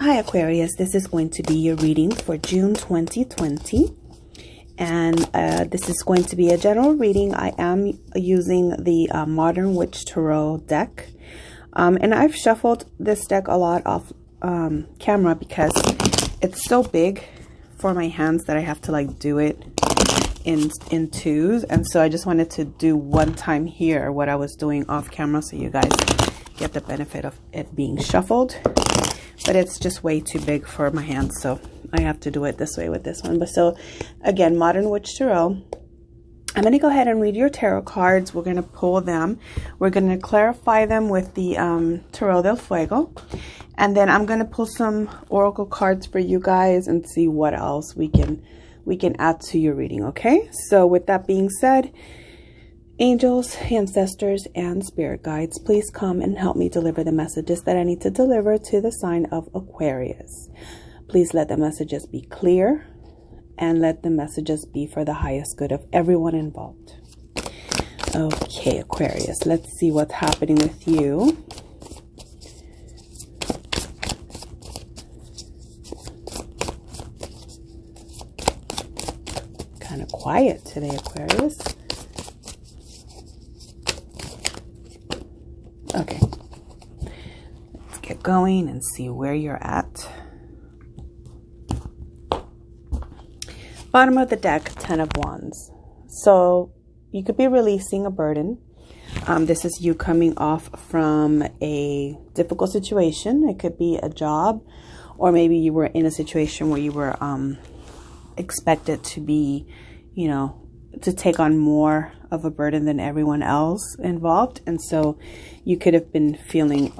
Hi Aquarius, this is going to be your reading for June 2020, and this is going to be a general reading. I am using the Modern Witch Tarot deck, and I've shuffled this deck a lot off camera because it's so big for my hands that I have to like do it in twos, and so I just wanted to do one time here what I was doing off camera so you guys get the benefit of it being shuffled. But it's just way too big for my hands, so I have to do it this way with this one. But so again, Modern Witch Tarot. I'm going to go ahead and read your tarot cards. We're going to pull them. We're going to clarify them with the Tarot del Fuego. And then I'm going to pull some oracle cards for you guys and see what else we can add to your reading, okay? So with that being said, angels, ancestors, and spirit guides, please come and help me deliver the messages that I need to deliver to the sign of Aquarius. Please let the messages be clear and let the messages be for the highest good of everyone involved. Okay, Aquarius, let's see what's happening with you. Kind of quiet today, Aquarius. Okay, let's get going and see where you're at. Bottom of the deck, 10 of Wands. So you could be releasing a burden. This is you coming off from a difficult situation. It could be a job, or maybe you were in a situation where you were expected to be, you know, to take on more of a burden than everyone else involved, and so you could have been feeling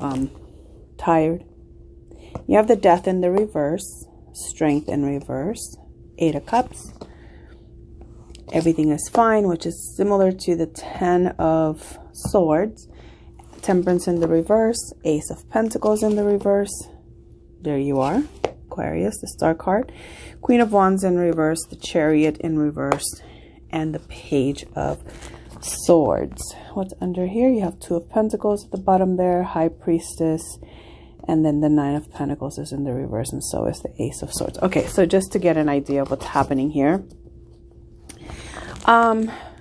tired. You have the Death in the reverse, Strength in reverse, 8 of Cups. Everything is fine, which is similar to the 10 of Swords. Temperance in the reverse, Ace of Pentacles in the reverse. There you are, Aquarius, the Star card. Queen of Wands in reverse, the Chariot in reverse, and the Page of Swords. What's under here? You have 2 of Pentacles at the bottom there, High Priestess, and then the 9 of Pentacles is in the reverse, and so is the Ace of Swords. Okay, so just to get an idea of what's happening here,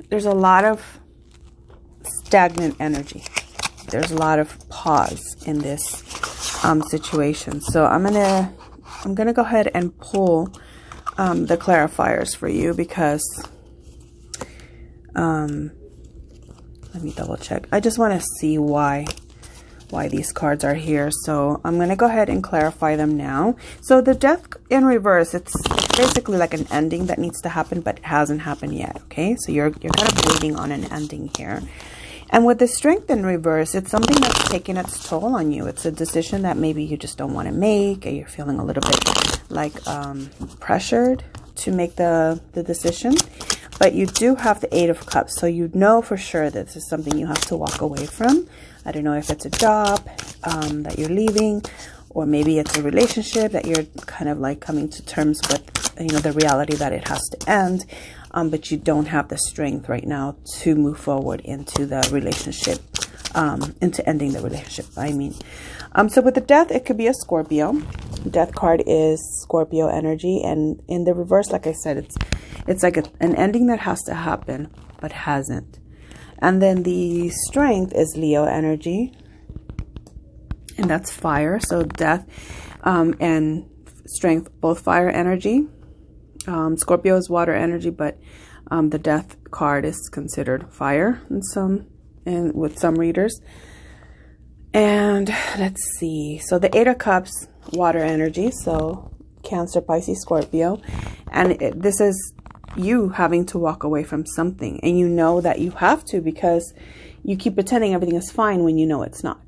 there's a lot of stagnant energy. There's a lot of pause in this situation. So I'm gonna go ahead and pull the clarifiers for you, because let me double check. I just want to see why these cards are here. So I'm going to go ahead and clarify them now. So the Death in reverse, it's basically like an ending that needs to happen, but it hasn't happened yet. Okay, so you're kind of waiting on an ending here. And with the Strength in reverse, it's something that's taking its toll on you. It's a decision that maybe you just don't want to make, or you're feeling a little bit like pressured to make the decision. But you do have the 8 of Cups, so you know for sure that this is something you have to walk away from. I don't know if it's a job that you're leaving, or maybe it's a relationship that you're kind of like coming to terms with, you know, the reality that it has to end. But you don't have the strength right now to move forward into the relationship, into ending the relationship, I mean. So with the Death, it could be a Scorpio. The Death card is Scorpio energy, and in the reverse, like I said, it's like an ending that has to happen, but hasn't. And then the Strength is Leo energy, and that's fire. So Death and Strength, both fire energy. Scorpio is water energy, but the Death card is considered fire with some readers. And let's see. So the 8 of Cups, water energy. So Cancer, Pisces, Scorpio. And this is you having to walk away from something. And you know that you have to, because you keep pretending everything is fine when you know it's not.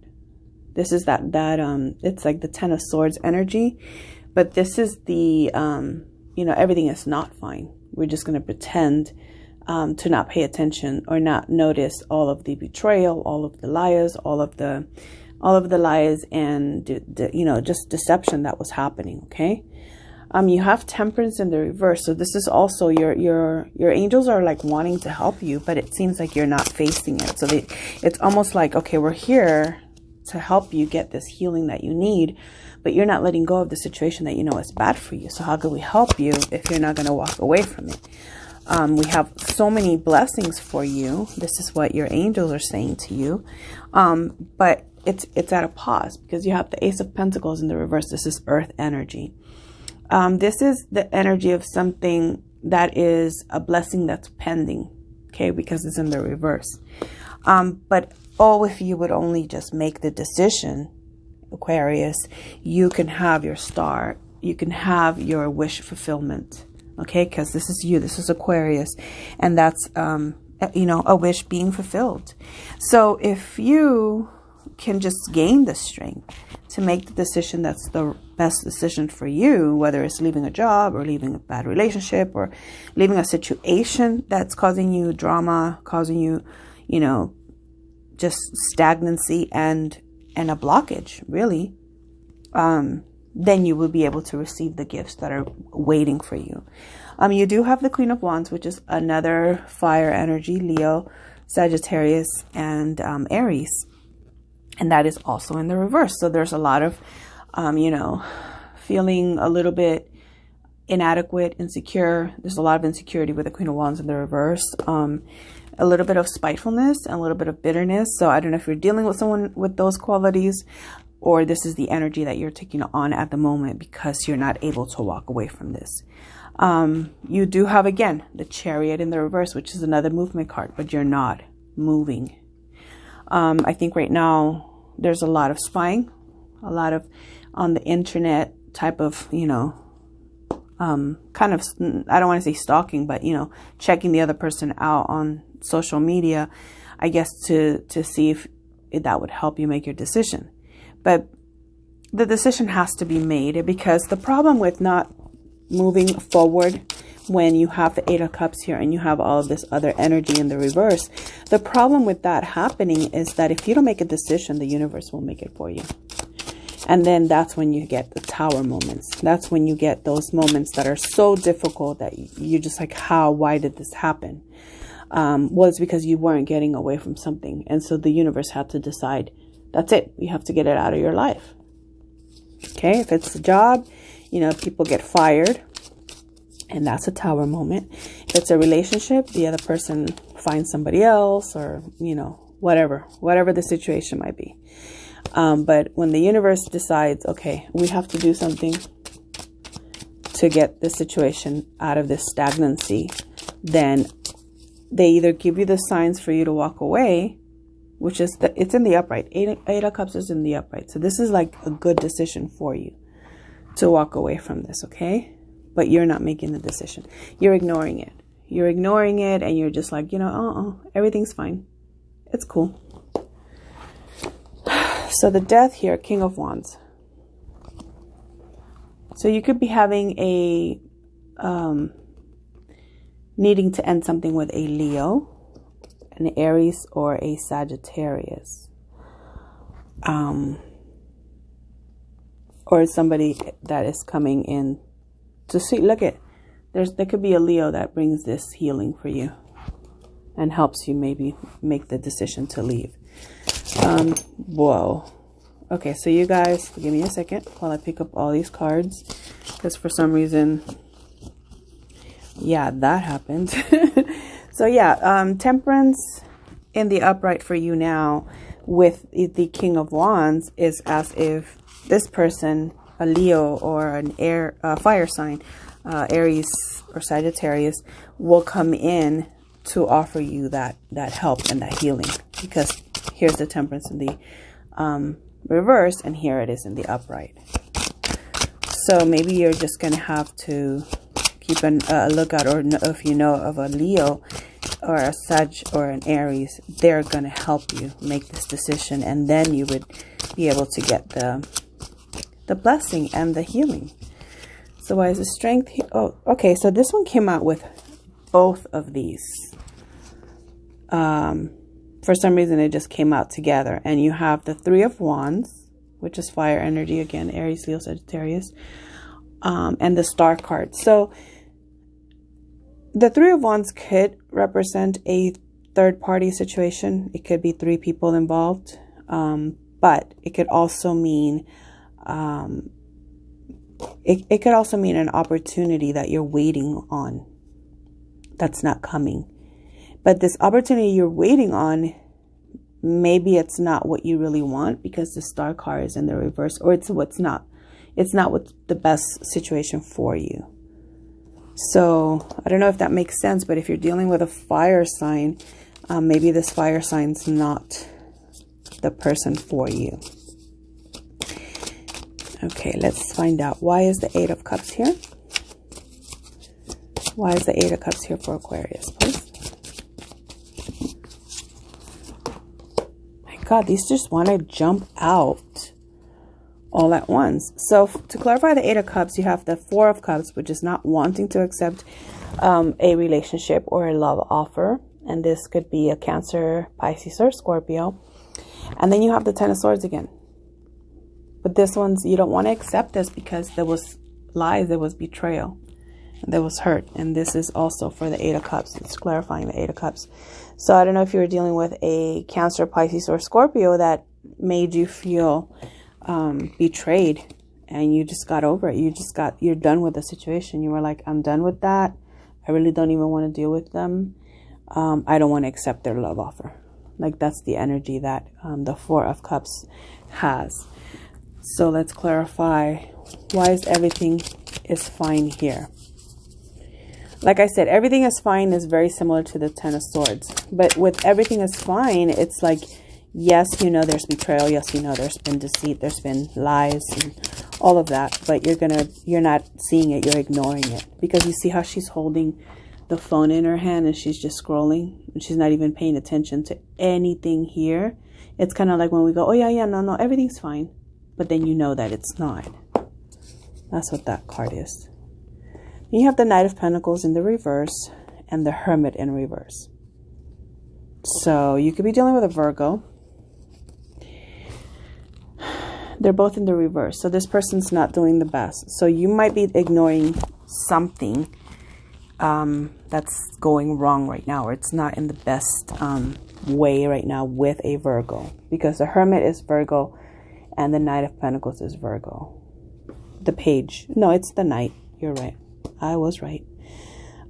This is it's like the 10 of Swords energy. But this is the, you know, everything is not fine. We're just going to pretend to not pay attention or not notice all of the betrayal, all of the lies, all of the lies and you know, just deception that was happening. Okay, you have Temperance in the reverse, so this is also your angels are like wanting to help you, but it seems like you're not facing it. So it's almost like, okay, we're here to help you get this healing that you need, but you're not letting go of the situation that you know is bad for you. So how can we help you if you're not going to walk away from it? We have so many blessings for you. This is what your angels are saying to you. But it's at a pause because you have the Ace of Pentacles in the reverse. This is earth energy. This is the energy of something that is a blessing that's pending. Okay, because it's in the reverse. But if you would only just make the decision, Aquarius, you can have your star. You can have your wish fulfillment. Okay, because this is you. This is Aquarius. And that's, a wish being fulfilled. So if you can just gain the strength to make the decision that's the best decision for you, whether it's leaving a job or leaving a bad relationship or leaving a situation that's causing you drama, causing you, just stagnancy and a blockage, really, then you will be able to receive the gifts that are waiting for you. You do have the Queen of Wands, which is another fire energy, Leo, Sagittarius, and Aries. And that is also in the reverse. So there's a lot of, feeling a little bit inadequate, insecure. There's a lot of insecurity with the Queen of Wands in the reverse. A little bit of spitefulness and a little bit of bitterness. So I don't know if you're dealing with someone with those qualities, or this is the energy that you're taking on at the moment because you're not able to walk away from this. You do have, again, the Chariot in the reverse, which is another movement card, but you're not moving. I think right now there's a lot of spying, a lot of on the internet type of, kind of, I don't want to say stalking, but, checking the other person out on social media, I guess, to see if that would help you make your decision. But the decision has to be made, because the problem with not moving forward when you have the Eight of Cups here and you have all of this other energy in the reverse, the problem with that happening is that if you don't make a decision, the universe will make it for you. And then that's when you get the Tower moments. That's when you get those moments that are so difficult that you're just like, why did this happen? Well, it's because you weren't getting away from something. And so the universe had to decide, that's it. You have to get it out of your life. Okay, if it's a job, people get fired. And that's a Tower moment. If it's a relationship, the other person finds somebody else, or, whatever the situation might be. But when the universe decides, okay, we have to do something to get this situation out of this stagnancy, then they either give you the signs for you to walk away, which is it's in the upright. Eight of Cups is in the upright. So this is like a good decision for you to walk away from this, okay? But you're not making the decision. You're ignoring it. You're ignoring it, and you're just like, everything's fine. It's cool. So the Death here, King of Wands. So you could be having a, needing to end something with a Leo, an Aries, or a Sagittarius. Or somebody that is coming in to see, there could be a Leo that brings this healing for you and helps you maybe make the decision to leave. Whoa. Okay, so you guys, give me a second while I pick up all these cards, because for some reason, yeah, that happened. So yeah, Temperance in the upright for you now with the King of Wands is as if this person, a Leo or an fire sign, Aries or Sagittarius, will come in to offer you that help and that healing, because here's the Temperance in the reverse, and here it is in the upright. So maybe you're just going to have to keep a lookout, or if you know of a Leo or a Sag or an Aries, they're going to help you make this decision, and then you would be able to get the blessing and the healing. So why is the Strength? Oh, okay. So this one came out with both of these. For some reason, it just came out together. And you have the Three of Wands, which is fire energy again, Aries, Leo, Sagittarius, and the Star card. So the Three of Wands could represent a third party situation. It could be three people involved. But it could also mean it could also mean an opportunity that you're waiting on that's not coming. But this opportunity you're waiting on, maybe it's not what you really want because the Star card is in the reverse, or it's what's not what's the best situation for you. So I don't know if that makes sense, but if you're dealing with a fire sign, maybe this fire sign's not the person for you. Okay, let's find out. Why is the Eight of Cups here? Why is the Eight of Cups here for Aquarius, please? My God, these just want to jump out all at once. So to clarify the Eight of Cups, you have the Four of Cups, which is not wanting to accept a relationship or a love offer. And this could be a Cancer, Pisces, or Scorpio. And then you have the Ten of Swords again. But this one's, you don't want to accept this because there was lies, there was betrayal, and there was hurt. And this is also for the Eight of Cups. It's clarifying the Eight of Cups. So I don't know if you were dealing with a Cancer, Pisces, or Scorpio that made you feel betrayed, and you just got over it. You're done with the situation. You were like, I'm done with that. I really don't even want to deal with them. I don't want to accept their love offer. Like, that's the energy that the Four of Cups has. So let's clarify, why is everything is fine here? Like I said, everything is fine is very similar to the Ten of Swords. But with everything is fine, it's like, yes, you know there's betrayal. Yes, you know there's been deceit. There's been lies and all of that. But you're not seeing it. You're ignoring it. Because you see how she's holding the phone in her hand and she's just scrolling. And she's not even paying attention to anything here. It's kind of like when we go, oh, yeah, no, everything's fine. But then you know that it's not. That's what that card is. You have the Knight of Pentacles in the reverse and the Hermit in reverse. So you could be dealing with a Virgo. They're both in the reverse. So this person's not doing the best. So you might be ignoring something that's going wrong right now, or it's not in the best way right now with a Virgo. Because the Hermit is Virgo and the Knight of Pentacles is Virgo. The Page. No, it's the Knight. You're right. I was right.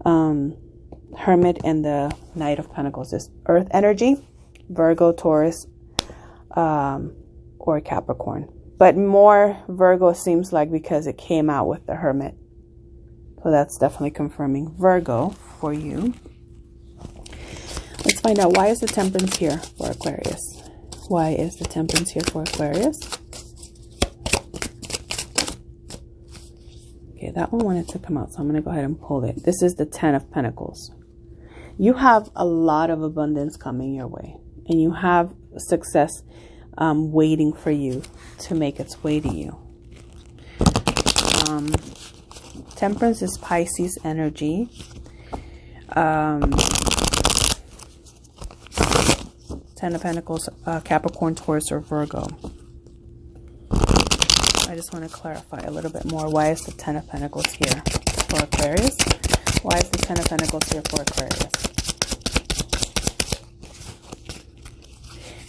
Hermit and the Knight of Pentacles is Earth energy, Virgo, Taurus, or Capricorn. But more Virgo seems like because it came out with the Hermit. So that's definitely confirming Virgo for you. Let's find out, why is the Temperance here for Aquarius? Why is the Temperance here for Aquarius? Okay, that one wanted to come out, so I'm going to go ahead and pull it. This is the Ten of Pentacles. You have a lot of abundance coming your way, and you have success waiting for you to make its way to you. Temperance is Pisces energy. Ten of Pentacles, Capricorn, Taurus, or Virgo. I just want to clarify a little bit more. Why is the Ten of Pentacles here for Aquarius? Why is the Ten of Pentacles here for Aquarius?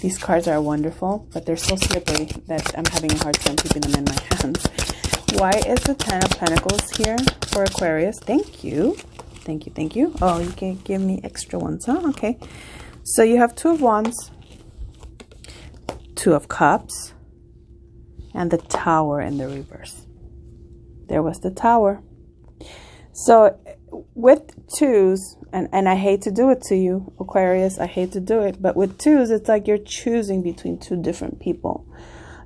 These cards are wonderful, but they're so slippery that I'm having a hard time keeping them in my hands. Why is the Ten of Pentacles here for Aquarius? Thank you. Thank you, thank you. Oh, you can give me extra ones, huh? Okay. So you have Two of Wands, Two of Cups, and the Tower in the reverse. There was the Tower. So with twos, and I hate to do it to you, Aquarius, I hate to do it, but with twos, it's like you're choosing between two different people.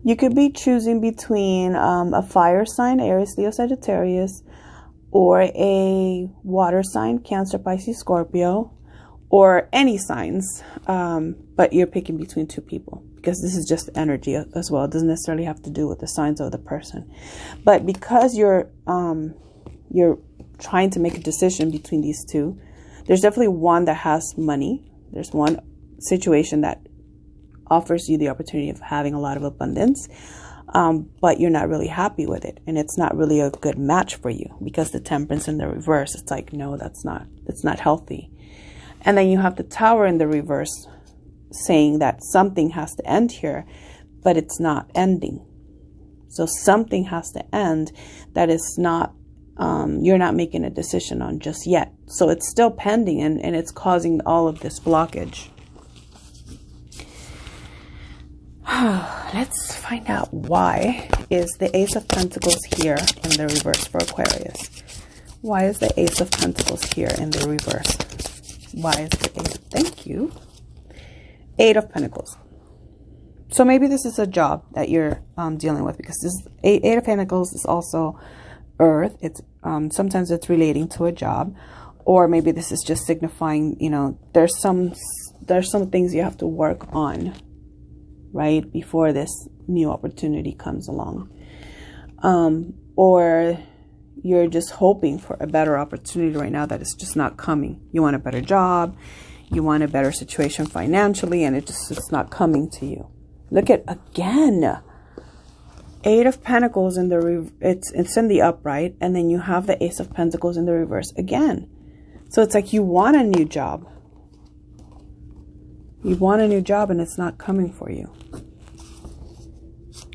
You could be choosing between a fire sign, Aries, Leo, Sagittarius, or a water sign, Cancer, Pisces, Scorpio, or any signs, but you're picking between two people because this is just energy as well. It doesn't necessarily have to do with the signs of the person, but because you're trying to make a decision between these two, there's definitely one that has money. There's one situation that offers you the opportunity of having a lot of abundance, but you're not really happy with it, and it's not really a good match for you because the Temperance in the reverse, it's like, no, it's not healthy. And then you have the Tower in the reverse saying that something has to end here, but it's not ending. So something has to end that is not, you're not making a decision on just yet. So it's still pending, and it's causing all of this blockage. Let's find out why is the Ace of Pentacles here in the reverse for Aquarius. Why is the Ace of Pentacles here in the reverse? Why is the Ace? Thank you. Eight of Pentacles. So maybe this is a job that you're dealing with, because this Eight of Pentacles is also Earth. It's sometimes it's relating to a job, or maybe this is just signifying, you know, there's some things you have to work on, right, before this new opportunity comes along, or you're just hoping for a better opportunity right now that is just not coming. You want a better job, you want a better situation financially, and it's not coming to you. Look at, again, Eight of Pentacles in the it's in the upright, and then you have the Ace of Pentacles in the reverse again. So it's like you want a new job. You want a new job, and it's not coming for you.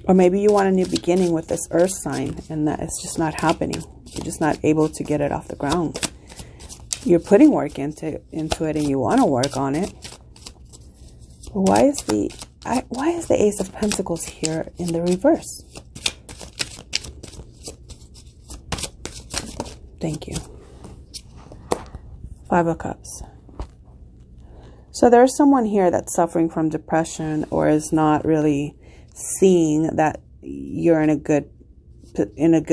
Or maybe you want a new beginning with this Earth sign, and that it's just not happening. You're just not able to get it off the ground. You're putting work into it, and you want to work on it. But why is the Ace of Pentacles here in the reverse? Thank you. Five of Cups. So there's someone here that's suffering from depression, or is not really seeing that you're in a good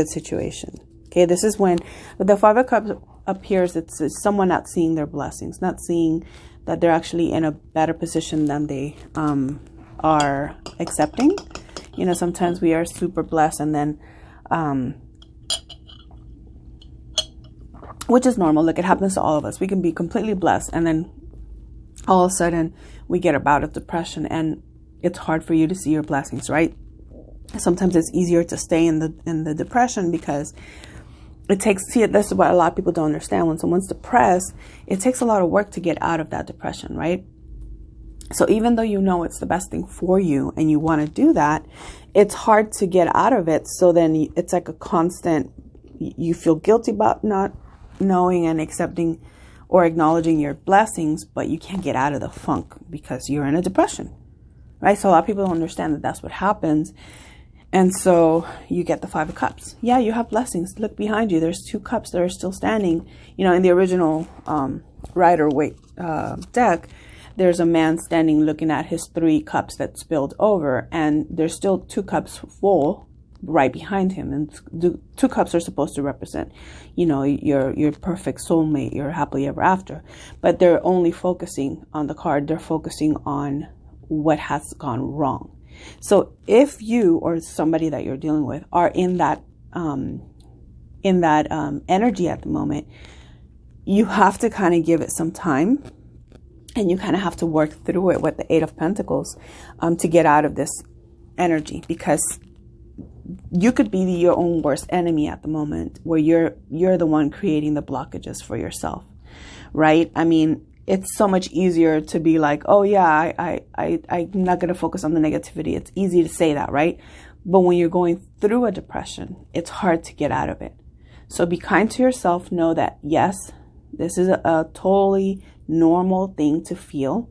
situation. Okay, this is when the Five of Cups appears. It's someone not seeing their blessings, not seeing that they're actually in a better position than they are accepting. You know, sometimes we are super blessed, and then which is normal. Look, it happens to all of us. We can be completely blessed, and then all of a sudden we get a bout of depression, and it's hard for you to see your blessings, right? Sometimes it's easier to stay in the depression, because it takes, this is what a lot of people don't understand. When someone's depressed, it takes a lot of work to get out of that depression, right? So even though you know it's the best thing for you and you want to do that, it's hard to get out of it. So then it's like a constant, you feel guilty about not knowing and accepting or acknowledging your blessings, but you can't get out of the funk because you're in a depression, right? So a lot of people don't understand that that's what happens. And so you get the Five of Cups. Yeah, you have blessings. Look behind you. There's two cups that are still standing. You know, in the original Rider-Waite deck, there's a man standing looking at his three cups that spilled over. And there's still two cups full right behind him. And the two cups are supposed to represent, you know, your perfect soulmate, your happily ever after. But they're only focusing on the card. They're focusing on what has gone wrong. So if you or somebody that you're dealing with are in that energy at the moment, you have to kind of give it some time, and you kind of have to work through it with the Eight of Pentacles to get out of this energy, because you could be your own worst enemy at the moment, where you're the one creating the blockages for yourself, right? I mean, it's so much easier to be like, oh yeah, I'm not going to focus on the negativity. It's easy to say that, right? But when you're going through a depression, it's hard to get out of it. So be kind to yourself. Know that, yes, this is a totally normal thing to feel.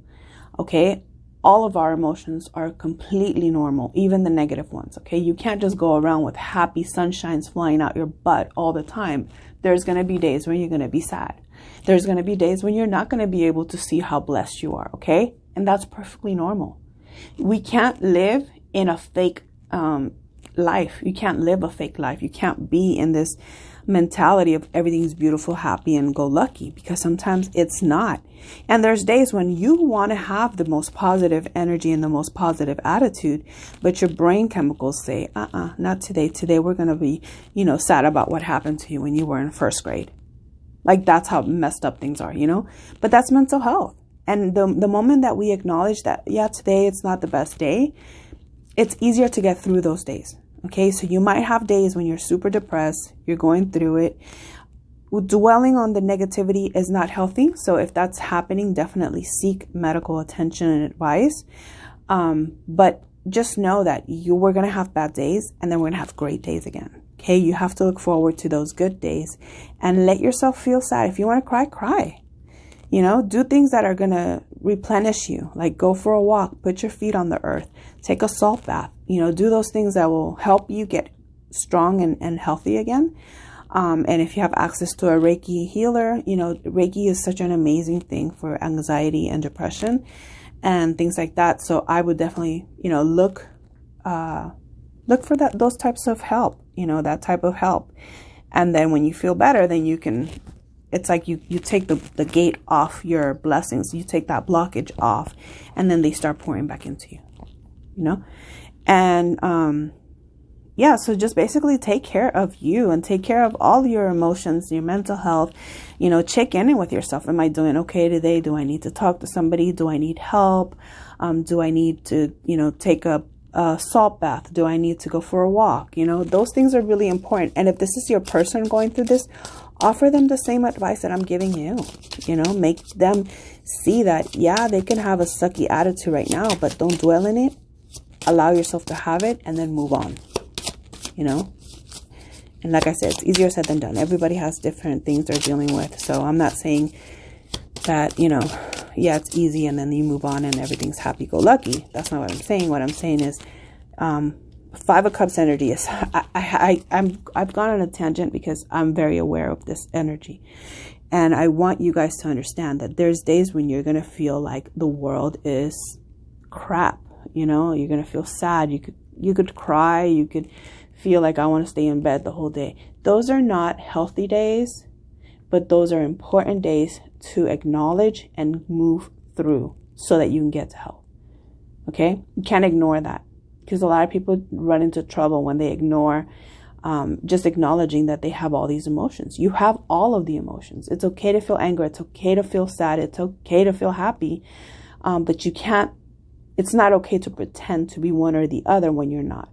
Okay. All of our emotions are completely normal, even the negative ones. Okay. You can't just go around with happy sunshines flying out your butt all the time. There's going to be days when you're going to be sad. There's going to be days when you're not going to be able to see how blessed you are, okay? And that's perfectly normal. We can't live in a fake life. You can't live a fake life. You can't be in this mentality of everything's beautiful, happy, and go lucky, because sometimes it's not. And there's days when you want to have the most positive energy and the most positive attitude, but your brain chemicals say, not today. Today we're going to be, you know, sad about what happened to you when you were in first grade. Like, that's how messed up things are, you know, but that's mental health. And the moment that we acknowledge that, yeah, today it's not the best day, it's easier to get through those days. Okay. So you might have days when you're super depressed, you're going through it. Dwelling on the negativity is not healthy. So if that's happening, definitely seek medical attention and advice. But just know that we're going to have bad days, and then we're going to have great days again. Okay, you have to look forward to those good days and let yourself feel sad. If you want to cry, cry. You know, do things that are going to replenish you, like go for a walk, put your feet on the earth, take a salt bath, you know, do those things that will help you get strong and healthy again. And if you have access to a Reiki healer, you know, Reiki is such an amazing thing for anxiety and depression and things like that. So I would definitely, you know, look for those types of help, you know, that type of help. And then when you feel better, then you can, it's like you take the gate off your blessings. You take that blockage off, and then they start pouring back into you, you know? And, yeah, so just basically take care of you and take care of all your emotions, your mental health, you know, check in with yourself. Am I doing okay today? Do I need to talk to somebody? Do I need help? Do I need to, you know, take a salt bath? Do I need to go for a walk? You know, those things are really important. And if this is your person going through this, offer them the same advice that I'm giving you. You know, make them see that, yeah, they can have a sucky attitude right now, but don't dwell in it. Allow yourself to have it and then move on. You know, and like I said, it's easier said than done. Everybody has different things they're dealing with. So I'm not saying that, you know, yeah, it's easy and then you move on and everything's happy-go-lucky. That's not what I'm saying. What I'm saying is, 5 of Cups energy is, I've gone on a tangent because I'm very aware of this energy. And I want you guys to understand that there's days when you're going to feel like the world is crap. You know, you're going to feel sad. You could cry. You could feel like I want to stay in bed the whole day. Those are not healthy days, but those are important days to acknowledge and move through so that you can get to health. Okay? You can't ignore that, because a lot of people run into trouble when they ignore just acknowledging that they have all these emotions. You have all of the emotions. It's okay to feel anger. It's okay to feel sad. It's okay to feel happy. But you can't, it's not okay to pretend to be one or the other when you're not.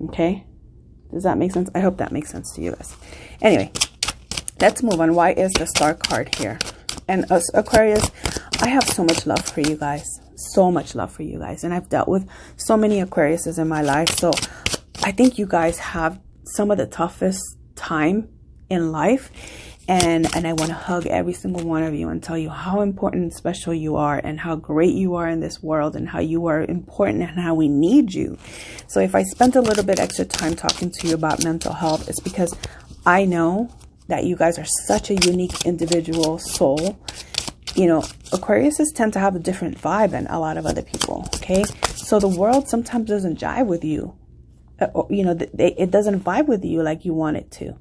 Okay, does that make sense? I hope that makes sense to you guys. Anyway, let's move on. Why is the Star card here? And us Aquarius, I have so much love for you guys. So much love for you guys. And I've dealt with so many Aquariuses in my life. So I think you guys have some of the toughest time in life. And I want to hug every single one of you and tell you how important and special you are and how great you are in this world and how you are important and how we need you. So if I spent a little bit extra time talking to you about mental health, it's because I know that you guys are such a unique individual soul. You know, Aquariuses tend to have a different vibe than a lot of other people. Okay, so the world sometimes doesn't jive with you. You know, it doesn't vibe with you like you want it to.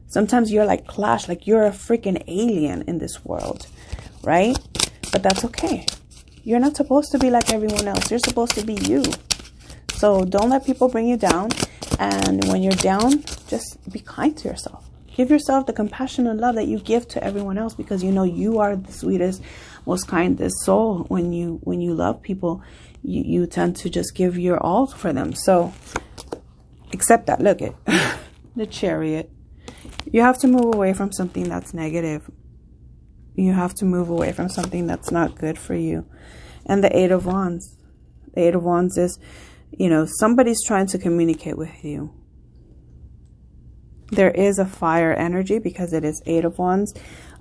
Sometimes you're like clash, like you're a freaking alien in this world, right? But that's okay. You're not supposed to be like everyone else. You're supposed to be you. So don't let people bring you down. And when you're down, just be kind to yourself. Give yourself the compassion and love that you give to everyone else, because you know you are the sweetest, most kindest soul. When you love people, you tend to just give your all for them. So accept that. Look at the Chariot. You have to move away from something that's negative. You have to move away from something that's not good for you. And the 8 of Wands. The 8 of Wands is, you know, somebody's trying to communicate with you. There is a fire energy because it is 8 of Wands.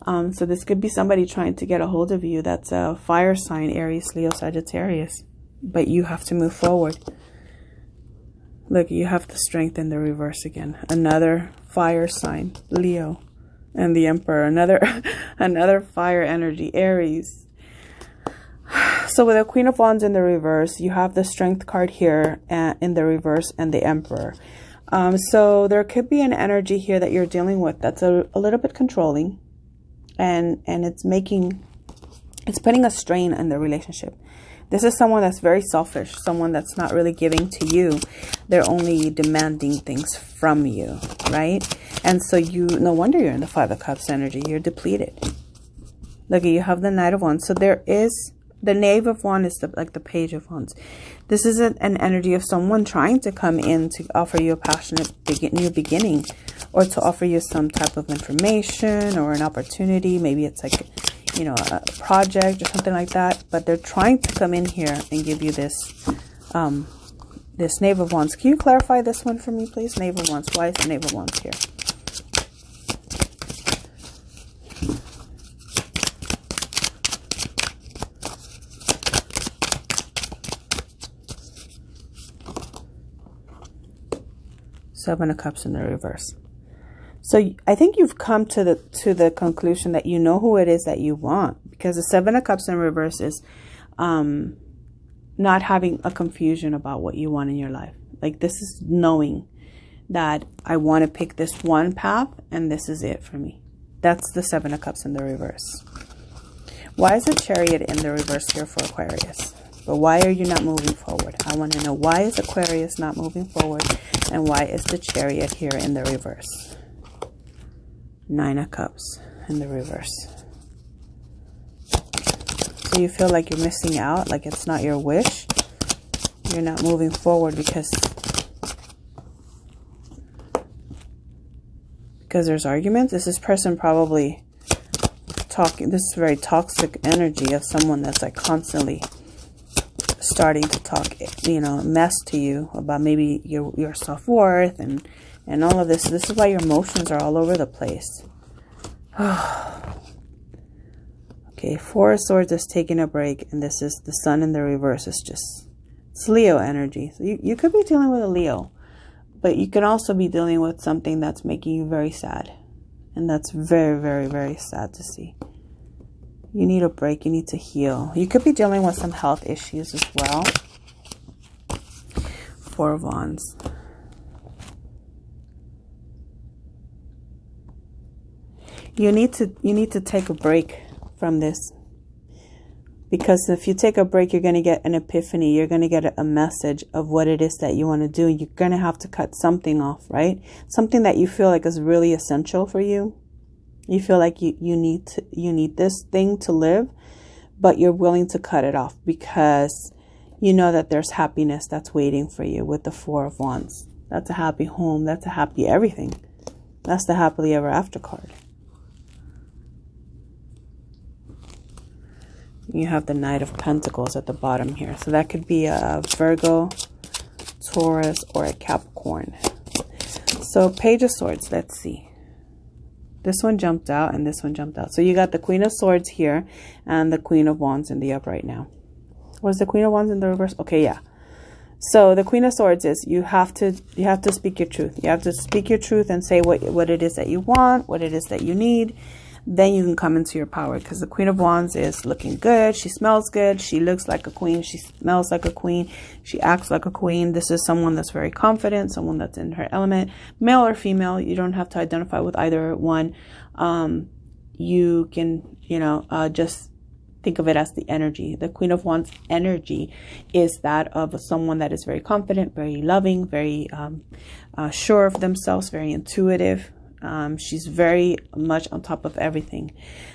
So this could be somebody trying to get a hold of you. That's a fire sign, Aries, Leo, Sagittarius. But you have to move forward. Look, you have the Strength in the reverse again. Another fire sign, Leo, and the Emperor. Another fire energy, Aries. So with the Queen of Wands in the reverse, you have the Strength card here in the reverse and the Emperor. So there could be an energy here that you're dealing with that's a little bit controlling, and it's putting a strain in the relationship. This is someone that's very selfish, someone that's not really giving to you. They're only demanding things from you, right? And so no wonder you're in the 5 of Cups energy. You're depleted. Look, you have the Knight of Wands. So there is, the Knave of Wands is like the Page of Wands. This is an energy of someone trying to come in to offer you a passionate new beginning, or to offer you some type of information or an opportunity. Maybe it's like, you know, a project or something like that. But they're trying to come in here and give you this this Knave of Wands. Can you clarify this one for me, please? Knave of Wands. Why is the Knave of Wands here? Seven of Cups in the reverse. So I think you've come to the conclusion that you know who it is that you want, because the Seven of Cups in reverse is not having a confusion about what you want in your life. Like, this is knowing that I want to pick this one path and this is it for me. That's the Seven of Cups in the reverse. Why is the Chariot in the reverse here for Aquarius? But why are you not moving forward? I want to know, why is Aquarius not moving forward, and why is the Chariot here in the reverse? Nine of Cups in the reverse. So you feel like you're missing out, like it's not your wish. You're not moving forward because there's arguments. This person probably talking. This is very toxic energy of someone that's like constantly starting to talk, you know, mess to you about maybe your self-worth and all of this. This is why your emotions are all over the place. Okay, Four of Swords is taking a break, and this is the Sun in the reverse. It's Leo energy. So you could be dealing with a Leo, but you can also be dealing with something that's making you very sad, and that's very, very, very sad to see. You need a break. You need to heal. You could be dealing with some health issues as well. Four of Wands. You need to take a break from this, because if you take a break, you're going to get an epiphany. You're going to get a message of what it is that you want to do. You're going to have to cut something off, right? Something that you feel like is really essential for you. You feel like you need this thing to live, but you're willing to cut it off because you know that there's happiness that's waiting for you with the Four of Wands. That's a happy home. That's a happy everything. That's the happily ever after card. You have the Knight of Pentacles at the bottom here. So that could be a Virgo, Taurus, or a Capricorn. So Page of Swords, let's see. This one jumped out and this one jumped out. So you got the Queen of Swords here and the Queen of Wands in the upright now. Was the Queen of Wands in the reverse? Okay, yeah. So the Queen of Swords is you have to speak your truth. You have to speak your truth and say what it is that you want, what it is that you need. Then you can come into your power, because the Queen of Wands is looking good. She smells good. She looks like a queen. She smells like a queen. She acts like a queen. This is someone that's very confident, someone that's in her element, male or female. You don't have to identify with either one. You can, just think of it as the energy. The Queen of Wands energy is that of someone that is very confident, very loving, very sure of themselves, very intuitive. She's very much on top of everything.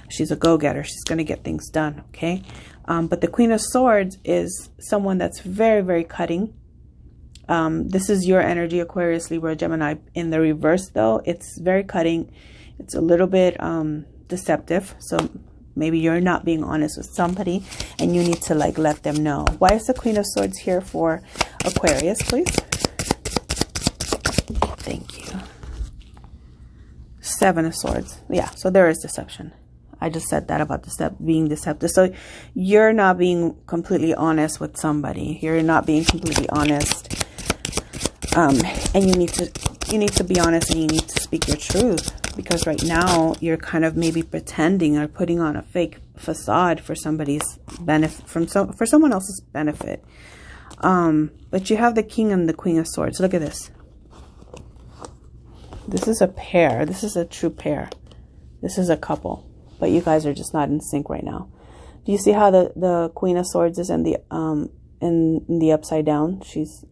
She's a go-getter. She's going to get things done, okay? But the Queen of Swords is someone that's very, very cutting. This is your energy, Aquarius, Libra, Gemini. In the reverse, though, it's very cutting. It's a little bit deceptive. So maybe you're not being honest with somebody and you need to let them know. Why is the Queen of Swords here for Aquarius, please? Thank you. Seven of Swords. Yeah, so there is deception. I just said that about being deceptive. So you're not being completely honest with somebody. You're not being completely honest. And you need to be honest, and you need to speak your truth, because right now you're kind of maybe pretending or putting on a fake facade for somebody's benefit, for someone else's benefit. But you have the King and the Queen of Swords. Look at this. This is a pair. This is a true pair. This is a couple. But you guys are just not in sync right now. Do you see how the Queen of Swords is in the upside down? She's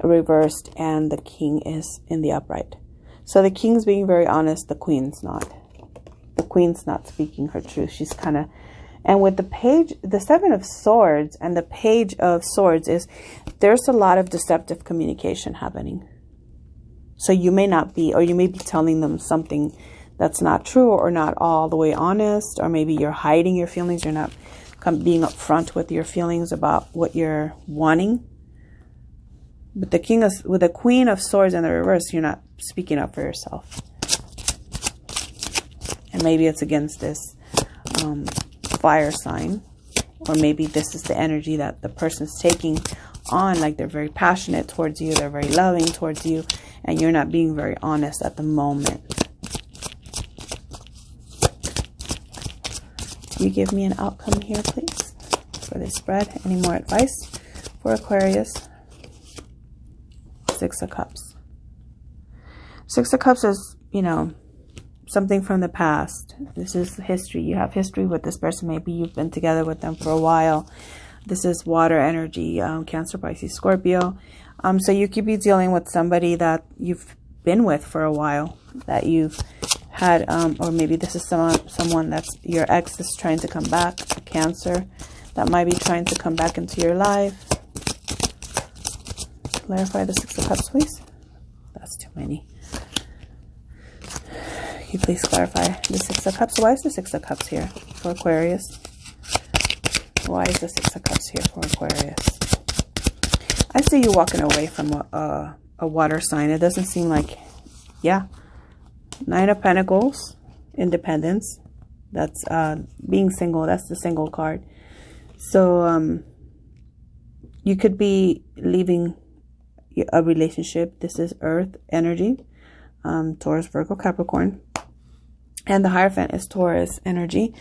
reversed, and the King is in the upright. So the King's being very honest. The Queen's not. The Queen's not speaking her truth. She's kind of... And with the page, the Seven of Swords and the Page of Swords is... There's a lot of deceptive communication happening. So you may not be, or you may be telling them something that's not true or not all the way honest, or maybe you're hiding your feelings. You're not being upfront with your feelings about what you're wanting. With the Queen of Swords in the reverse, you're not speaking up for yourself. And maybe it's against this fire sign. Or maybe this is the energy that the person's taking on. Like they're very passionate towards you. They're very loving towards you. And you're not being very honest at the moment. Can you give me an outcome here, please, for this spread? Any more advice for Aquarius? Six of Cups. Six of Cups is, you know, something from the past. This is history. You have history with this person. Maybe you've been together with them for a while. This is water energy, Cancer, Pisces, Scorpio. So you could be dealing with somebody that you've been with for a while, that you've had, or maybe this is someone that's your ex that's trying to come back, a Cancer that might be trying to come back into your life. Clarify the Six of Cups, please. That's too many. Can you please clarify the Six of Cups? Why is the Six of Cups here for Aquarius? Why is the Six of Cups here for Aquarius? I see you walking away from a water sign. It doesn't seem like, yeah. Nine of Pentacles, independence. That's being single. That's the single card. So you could be leaving a relationship. This is Earth energy. Taurus, Virgo, Capricorn. And the Hierophant is Taurus energy.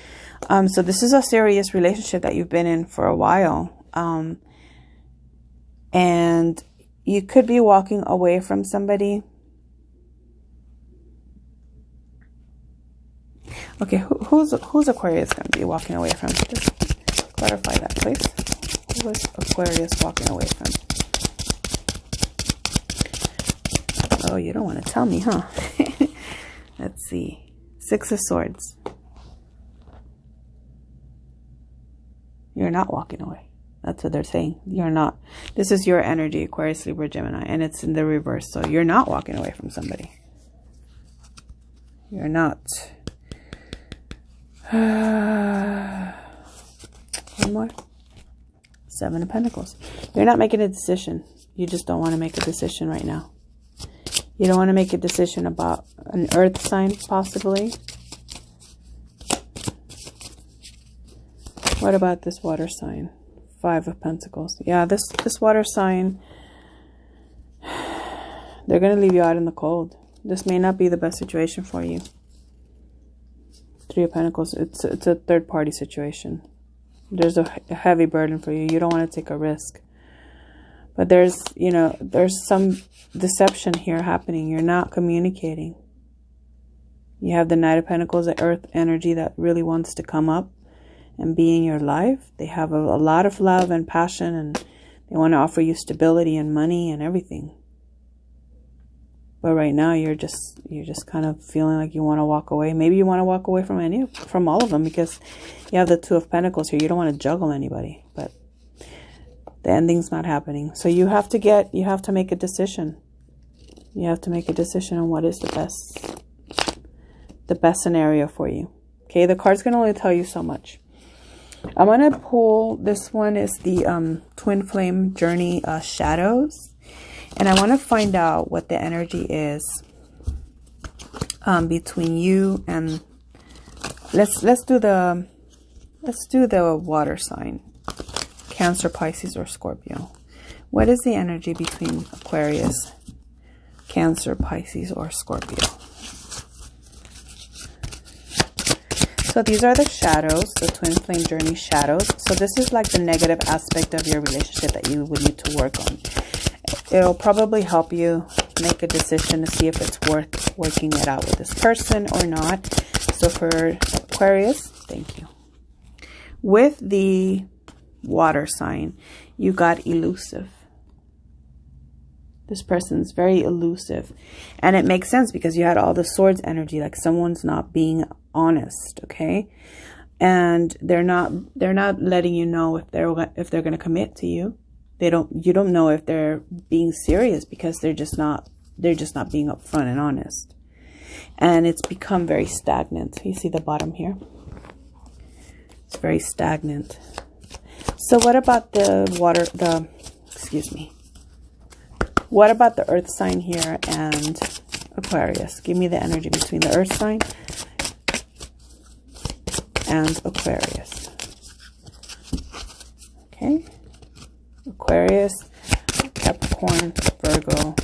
So this is a serious relationship that you've been in for a while. And you could be walking away from somebody. Okay, who's Aquarius going to be walking away from? Just clarify that, please. Who is Aquarius walking away from? Oh, you don't want to tell me, huh? Let's see. Six of Swords. You're not walking away. That's what they're saying. You're not. This is your energy, Aquarius, Libra, Gemini, and it's in the reverse. So you're not walking away from somebody. You're not. One more. Seven of Pentacles. You're not making a decision. You just don't want to make a decision right now. You don't want to make a decision about an earth sign, possibly. What about this water sign? Five of Pentacles. Yeah, this water sign, they're going to leave you out in the cold. This may not be the best situation for you. Three of Pentacles. It's a third party situation. There's a heavy burden for you. You don't want to take a risk. But there's, you know, there's some deception here happening. You're not communicating. You have the Knight of Pentacles, the earth energy that really wants to come up and be in your life. They have a lot of love and passion, and they want to offer you stability and money and everything. But right now you're just kind of feeling like you want to walk away. Maybe you want to walk away from all of them, because you have the Two of Pentacles here. You don't want to juggle anybody, but the ending's not happening. So you have to make a decision. You have to make a decision on what is the best scenario for you. Okay, the cards can only tell you so much. I'm going to pull, this one is the Twin Flame Journey Shadows. And I want to find out what the energy is between you and let's do the water sign. Cancer, Pisces, or Scorpio. What is the energy between Aquarius, Cancer, Pisces, or Scorpio? So these are the shadows, the Twin Flame Journey shadows. So this is like the negative aspect of your relationship that you would need to work on. It'll probably help you make a decision to see if it's worth working it out with this person or not. So for Aquarius, thank you. With the water sign, you got elusive. This person's very elusive. And it makes sense because you had all the Swords energy, like someone's not being honest, okay? And they're not letting you know if they're going to commit to you. You don't know if they're being serious because they're just not being upfront and honest. And it's become very stagnant. You see the bottom here? It's very stagnant. So what about what about the earth sign here and Aquarius? Give me the energy between the earth sign and Aquarius. Okay. Aquarius, Capricorn, Virgo,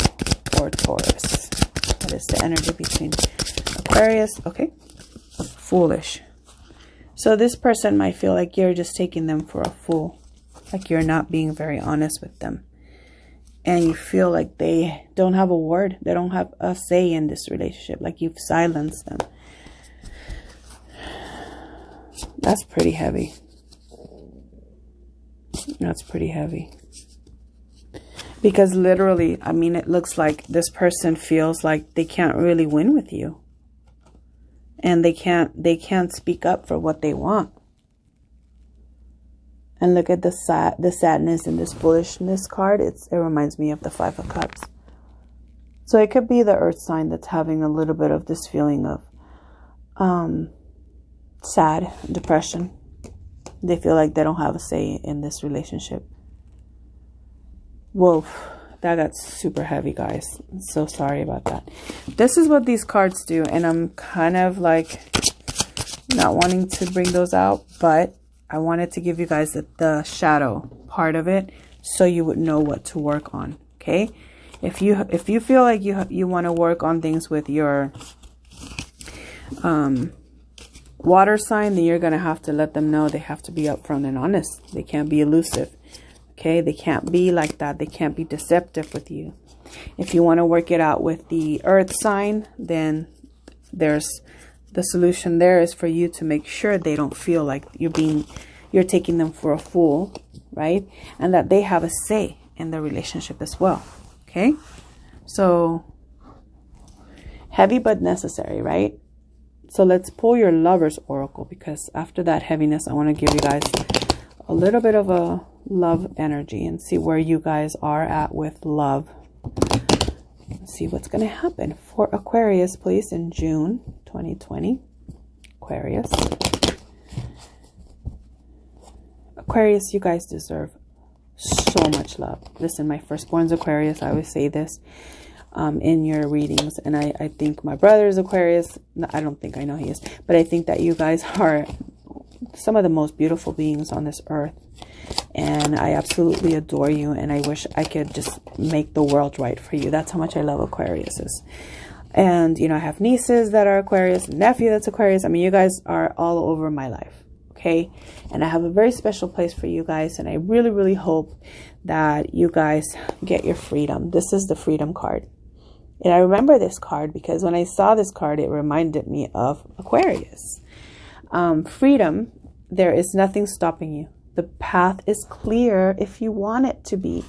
or Taurus. What is the energy between Aquarius? Okay. Foolish. So this person might feel like you're just taking them for a fool. Like you're not being very honest with them. And you feel like they don't have a word. They don't have a say in this relationship. Like you've silenced them. That's pretty heavy. That's pretty heavy. Because literally, I mean, it looks like this person feels like they can't really win with you. And they can't speak up for what they want. And look at the sadness and this foolishness card. It reminds me of the Five of Cups. So it could be the earth sign that's having a little bit of this feeling of sad, depression. They feel like they don't have a say in this relationship. Whoa, that got super heavy, guys. I'm so sorry about that. This is what these cards do, and I'm kind of like not wanting to bring those out, but I wanted to give you guys the shadow part of it so you would know what to work on. Okay, if you feel like you want to work on things with your water sign, then you're gonna have to let them know they have to be upfront and honest. They can't be elusive. Okay, they can't be like that. They can't be deceptive with you. If you want to work it out with the earth sign, then there's the solution there is for you to make sure they don't feel like you're taking them for a fool, right? And that they have a say in the relationship as well. Okay, so heavy but necessary, right? So let's pull your lover's oracle, because after that heaviness, I want to give you guys a little bit of a love energy and see where you guys are at with love. Let's see what's going to happen for Aquarius, please, in June 2020. Aquarius. Aquarius, you guys deserve so much love. Listen, my firstborn's Aquarius. I always say this in your readings. And I think my brother is Aquarius. No, I don't think, I know he is. But I think that you guys are some of the most beautiful beings on this earth. And I absolutely adore you. And I wish I could just make the world right for you. That's how much I love Aquariuses. And, you know, I have nieces that are Aquarius, nephew that's Aquarius. I mean, you guys are all over my life. Okay. And I have a very special place for you guys. And I really, really hope that you guys get your freedom. This is the freedom card. And I remember this card because when I saw this card, it reminded me of Aquarius. Freedom, there is nothing stopping you. The path is clear if you want it to be.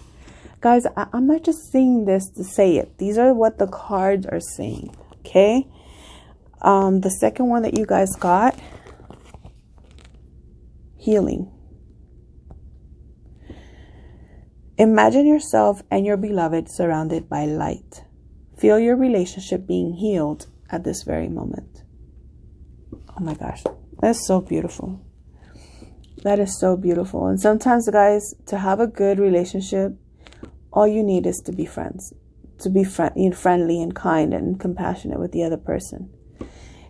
Guys, I'm not just saying this to say it. These are what the cards are saying. Okay. The second one that you guys got, healing. Imagine yourself and your beloved surrounded by light. Feel your relationship being healed at this very moment. Oh my gosh, that's so beautiful. That is so beautiful. And sometimes, guys, to have a good relationship, all you need is to be friends, to be friendly and kind and compassionate with the other person.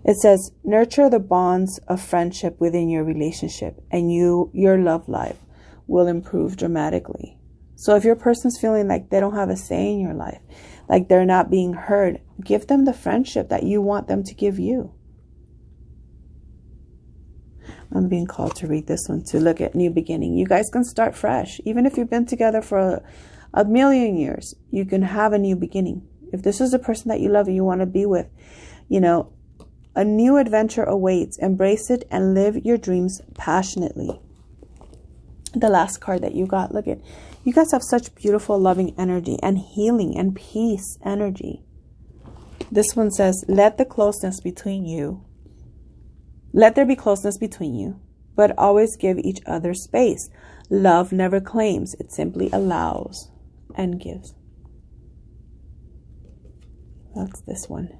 It says, nurture the bonds of friendship within your relationship, and your love life will improve dramatically. So if your person's feeling like they don't have a say in your life, like they're not being heard, give them the friendship that you want them to give you. I'm being called to read this one too. Look at new beginning. You guys can start fresh. Even if you've been together for a million years, you can have a new beginning. If this is a person that you love and you want to be with, you know, a new adventure awaits. Embrace it and live your dreams passionately. The last card that you got, look at, you guys have such beautiful, loving energy and healing and peace energy. This one says, let there be closeness between you, but always give each other space. Love never claims, it simply allows and gives. That's this one.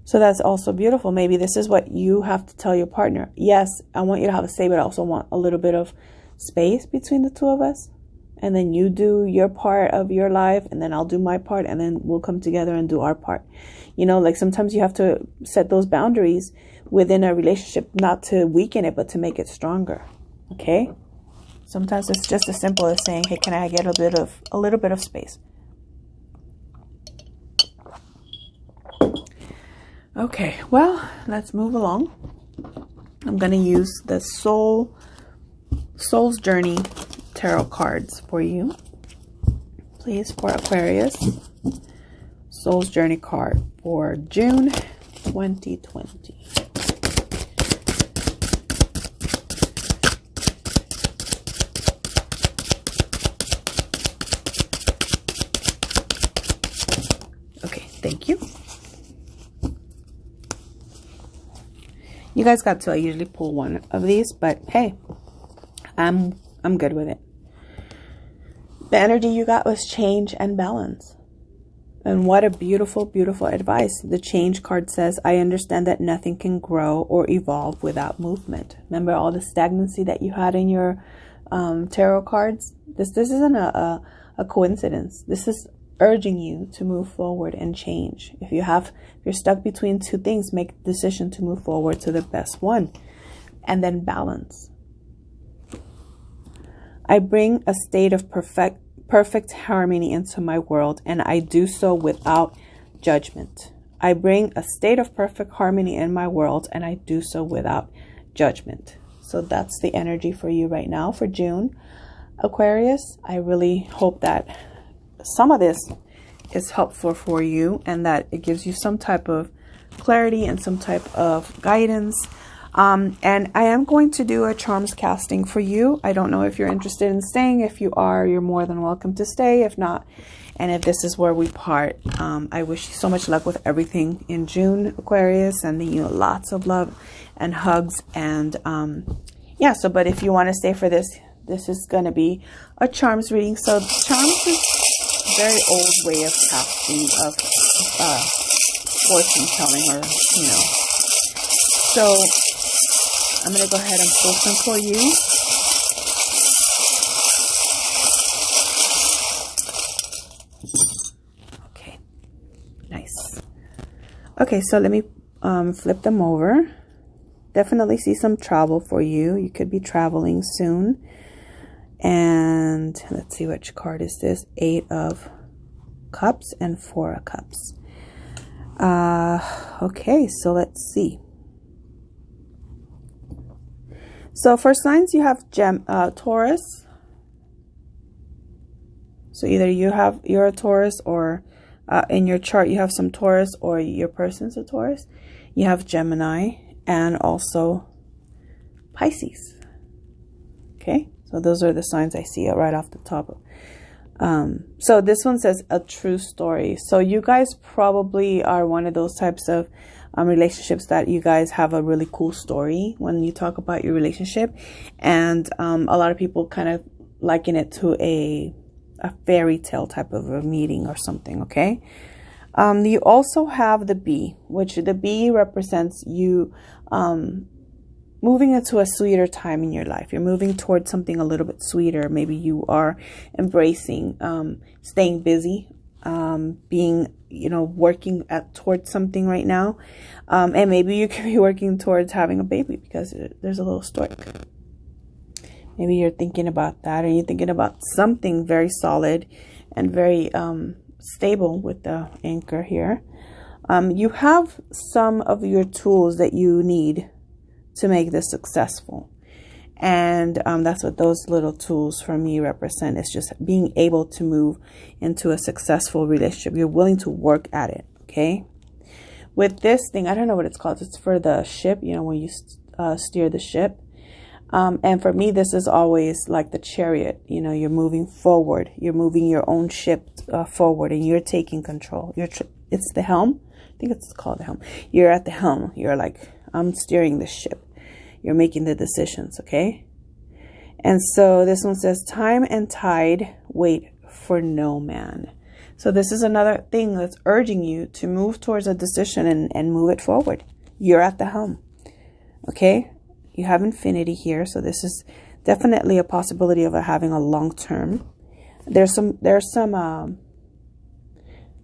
So that's also beautiful. Maybe this is what you have to tell your partner. Yes, I want you to have a say, but I also want a little bit of space between the two of us, and then you do your part of your life, and then I'll do my part, and then we'll come together and do our part. You know, like sometimes you have to set those boundaries within a relationship, not to weaken it, but to make it stronger. Okay? Sometimes it's just as simple as saying, hey, can I get a little bit of space? Okay, well, let's move along. I'm going to use the Soul's Journey tarot cards for you. Please, for Aquarius. Soul's Journey card for June 2020. Okay, thank you. You guys got to, I usually pull one of these, but hey, I'm good with it. The energy you got was change and balance. And what a beautiful, beautiful advice. The change card says, I understand that nothing can grow or evolve without movement. Remember all the stagnancy that you had in your tarot cards? This isn't a coincidence. This is urging you to move forward and change. If you're stuck between two things, make the decision to move forward to the best one. And then balance. I bring a state of perfect harmony into my world, and I do so without judgment. I bring a state of perfect harmony in my world, and I do so without judgment. So that's the energy for you right now for June. Aquarius, I really hope that some of this is helpful for you and that it gives you some type of clarity and some type of guidance. And I am going to do a charms casting for you. I don't know if you're interested in staying. If you are, you're more than welcome to stay. If not, and if this is where we part, I wish you so much luck with everything in June, Aquarius, and you know, lots of love and hugs. And yeah, so but if you want to stay for this, this is going to be a charms reading. So charms is a very old way of casting, of fortune telling, or you know. So I'm going to go ahead and pull some for you. Okay, nice. Okay, so let me flip them over. Definitely see some travel for you. You could be traveling soon. And let's see, which card is this? 8 of Cups and 4 of Cups. Okay, so let's see. So for signs, you have Taurus. So either you're a Taurus, or in your chart you have some Taurus, or your person's a Taurus. You have Gemini and also Pisces. Okay, so those are the signs I see right off the top. So this one says a true story. So you guys probably are one of those types of relationships that you guys have a really cool story when you talk about your relationship. And a lot of people kind of liken it to a fairy tale type of a meeting or something, okay? You also have the bee, which the bee represents you moving into a sweeter time in your life. You're moving towards something a little bit sweeter. Maybe you are embracing staying busy, being, you know, working towards something right now. And maybe you could be working towards having a baby because there's a little stork. Maybe you're thinking about that, or you're thinking about something very solid and very stable with the anchor here. You have some of your tools that you need to make this successful. And that's what those little tools for me represent. It's just being able to move into a successful relationship. You're willing to work at it, okay? With this thing, I don't know what it's called. It's for the ship, you know, when you steer the ship. And for me, this is always like the chariot. You know, you're moving forward. You're moving your own ship forward, and you're taking control. It's the helm. I think it's called the helm. You're at the helm. You're like, I'm steering the ship. You're making the decisions, okay? And so this one says, time and tide wait for no man. So this is another thing that's urging you to move towards a decision and move it forward. You're at the helm, okay? You have infinity here, so this is Definitely a possibility of having a long term. There's some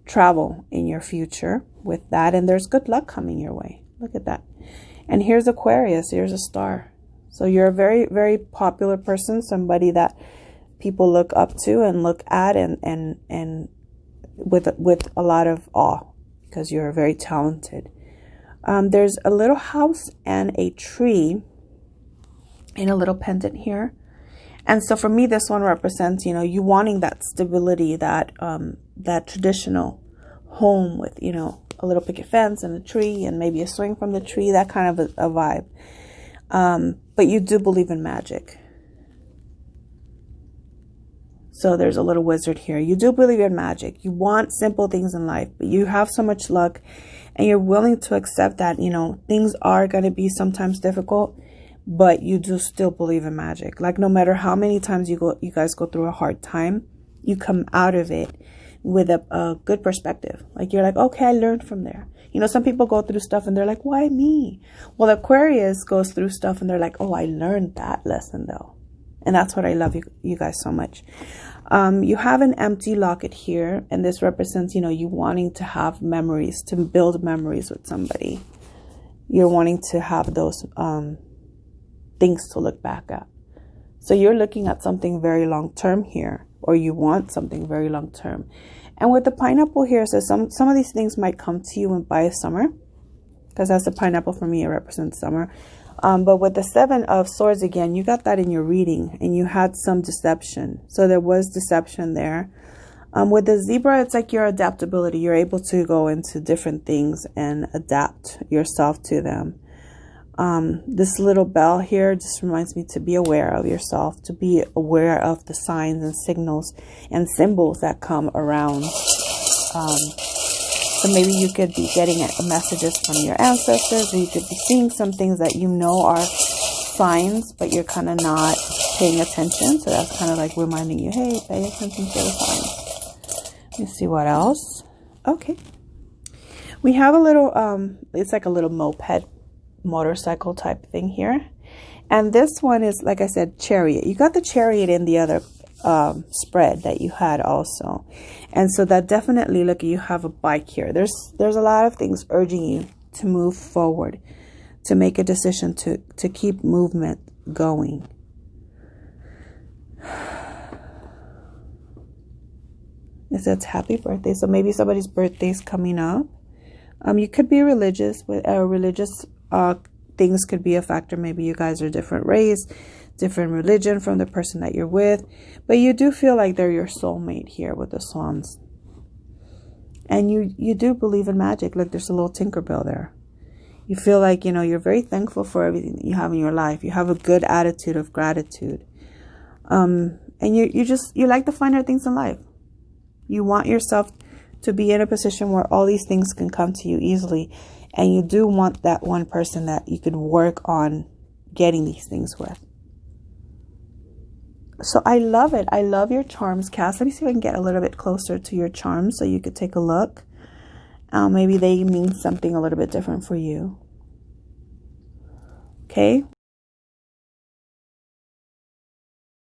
travel in your future with that, and there's good luck coming your way. Look at that. And here's Aquarius. Here's a star. So you're a very, very popular person, somebody that people look up to and look at, and with a lot of awe, because you're very talented. There's a little house and a tree and a little pendant here. And so for me, this one represents, you know, you wanting that stability, that that traditional home with, you know, a little picket fence and a tree and maybe a swing from the tree, that kind of a vibe. But you do believe in magic. So there's a little wizard here. You do believe in magic. You want simple things in life, but you have so much luck and you're willing to accept that, you know, things are going to be sometimes difficult, but you do still believe in magic. Like no matter how many times you guys go through a hard time, you come out of it with a good perspective. Like you're like, okay, I learned from there. You know, some people go through stuff and they're like, why me? Well, Aquarius goes through stuff and they're like, oh, I learned that lesson though. And that's what I love you guys so much. You have an empty locket here, and this represents, you know, you wanting to have memories, to build memories with somebody. You're wanting to have those things to look back at. So you're looking at something very long term here, or you want something very long term. And with the pineapple here, it says some of these things might come to you by summer, because that's the pineapple for me. It represents summer. But with the Seven of Swords again, you got that in your reading, and you had some deception. So there was deception there. With the zebra, it's like your adaptability. You're able to go into different things and adapt yourself to them. This little bell here just reminds me to be aware of yourself, to be aware of the signs and signals and symbols that come around. So maybe you could be getting messages from your ancestors, or you could be seeing some things that you know are signs, but you're kind of not paying attention. So that's kind of like reminding you, hey, pay attention to the signs. Let me see what else. Okay. We have a little, it's like a little moped, motorcycle type thing here. And this one is, like I said, chariot. You got the chariot in the other spread that you had also, and so that definitely, look, you have a bike here. There's a lot of things urging you to move forward, to make a decision, to keep movement going. It says happy birthday, so maybe somebody's birthday is coming up. You could be religious. With religious things could be a factor. Maybe you guys are different race, different religion from the person that you're with, but you do feel like they're your soulmate here with the swans. And you do believe in magic. Look, there's a little Tinkerbell there. You feel like, you know, you're very thankful for everything that you have in your life. You have a good attitude of gratitude. And you like the finer things in life. You want yourself to be in a position where all these things can come to you easily. And you do want that one person that you can work on getting these things with. So I love it. I love your charms, Cass. Let me see if I can get a little bit closer to your charms so you could take a look. Maybe they mean something a little bit different for you. Okay.